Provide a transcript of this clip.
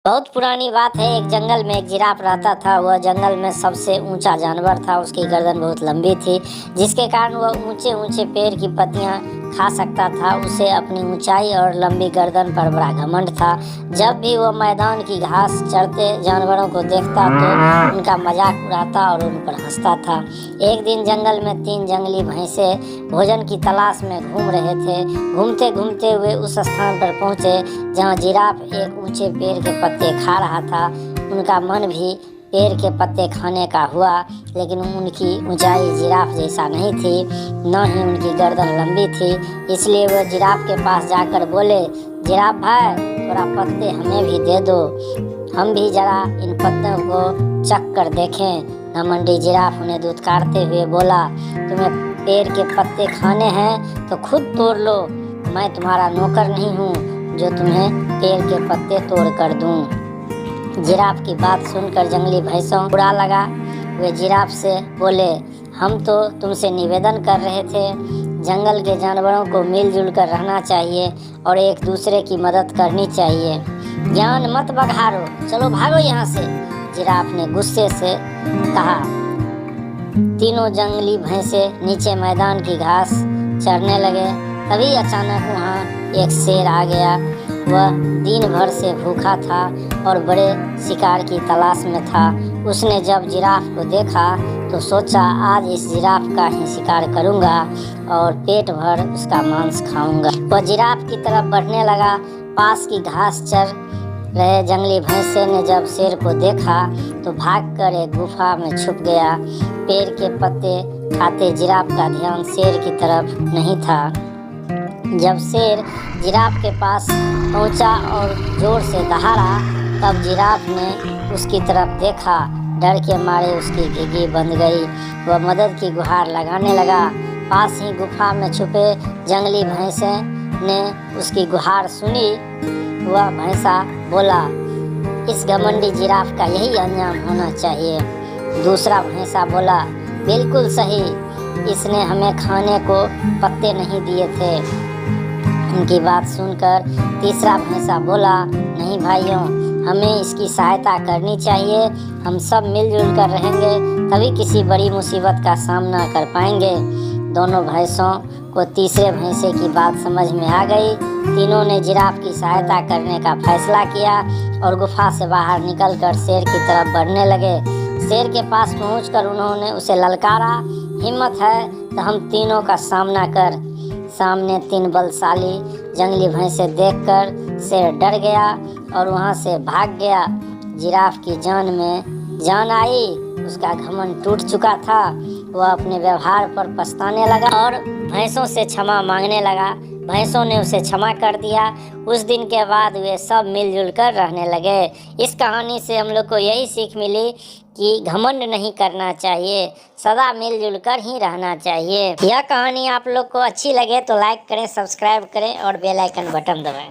बहुत पुरानी बात है। एक जंगल में एक जिराफ रहता था। वह जंगल में सबसे ऊंचा जानवर था। उसकी गर्दन बहुत लंबी थी, जिसके कारण वह ऊंचे ऊंचे पेड़ की पत्तियां खा सकता था। उसे अपनी ऊंचाई और लंबी गर्दन पर बड़ा घमंड था। जब भी वह मैदान की घास चरते जानवरों को देखता तो उनका मजाक उड़ाता और उन पर हंसता था। एक दिन जंगल में 3 जंगली भैंसे भोजन की तलाश में घूम रहे थे। घूमते घूमते वे उस स्थान पर पहुंचे जहां जिराफ एक ऊंचे पेड़ के पत्ते खा रहा था। उनका मन भी पेड़ के पत्ते खाने का हुआ, लेकिन उनकी ऊंचाई जिराफ जैसा नहीं थी, न ही उनकी गर्दन लंबी थी। इसलिए वह जिराफ के पास जाकर बोले, जिराफ भाई, थोड़ा पत्ते हमें भी दे दो, हम भी जरा इन पत्तों को चख कर देखें। घमंडी जिराफ उन्हें दुत्कारते हुए बोला, तुम्हें पेड़ के पत्ते खाने हैं तो खुद तोड़ लो, मैं तुम्हारा नौकर नहीं हूँ जो तुम्हें पेड़ के पत्ते तोड़ कर दूं। जिराफ की बात सुनकर जंगली भैंसों बुरा लगा। वे जिराफ से बोले, हम तो तुमसे निवेदन कर रहे थे, जंगल के जानवरों को मिलजुल कर रहना चाहिए और एक दूसरे की मदद करनी चाहिए। ज्ञान मत बघारो, चलो भागो यहाँ से, जिराफ ने गुस्से से कहा। तीनों जंगली भैंसे नीचे मैदान की घास चरने लगे। तभी अचानक वहाँ एक शेर आ गया। वह दिन भर से भूखा था और बड़े शिकार की तलाश में था। उसने जब जिराफ को देखा तो सोचा, आज इस जिराफ का ही शिकार करूंगा और पेट भर उसका मांस खाऊंगा। वह जिराफ की तरफ बढ़ने लगा। पास की घास चर रहे जंगली भैंसे ने जब शेर को देखा तो भागकर एक गुफा में छुप गया। पेड़ के पत्ते खाते जिराफ का ध्यान शेर की तरफ नहीं था। जब शेर जिराफ के पास पहुंचा और जोर से दहाड़ा, तब जिराफ ने उसकी तरफ देखा। डर के मारे उसकी घिघी बंद गई। वह मदद की गुहार लगाने लगा। पास ही गुफा में छुपे जंगली भैंसे ने उसकी गुहार सुनी। वह भैंसा बोला, इस घमंडी जिराफ का यही अंजाम होना चाहिए। दूसरा भैंसा बोला, बिल्कुल सही, इसने हमें खाने को पत्ते नहीं दिए थे। उनकी बात सुनकर तीसरा भैंसा बोला, नहीं भाइयों, हमें इसकी सहायता करनी चाहिए। हम सब मिलजुल कर रहेंगे तभी किसी बड़ी मुसीबत का सामना कर पाएंगे। दोनों भैंसों को तीसरे भैंसे की बात समझ में आ गई। तीनों ने जिराफ की सहायता करने का फैसला किया और गुफा से बाहर निकलकर शेर की तरफ बढ़ने लगे। शेर के पास पहुंचकर उन्होंने उसे ललकारा, हिम्मत है तो हम तीनों का सामना कर। सामने 3 बलशाली जंगली भैंसे देखकर शेर डर गया और वहां से भाग गया। जिराफ की जान में जान आई। उसका घमंड टूट चुका था। वह अपने व्यवहार पर पछताने लगा और भैंसों से क्षमा मांगने लगा। भैंसों ने उसे क्षमा कर दिया। उस दिन के बाद वे सब मिलजुल कर रहने लगे। इस कहानी से हम लोग को यही सीख मिली कि घमंड नहीं करना चाहिए, सदा मिलजुल कर ही रहना चाहिए। यह कहानी आप लोग को अच्छी लगे तो लाइक करें, सब्सक्राइब करें और बेल आइकन बटन दबाएं।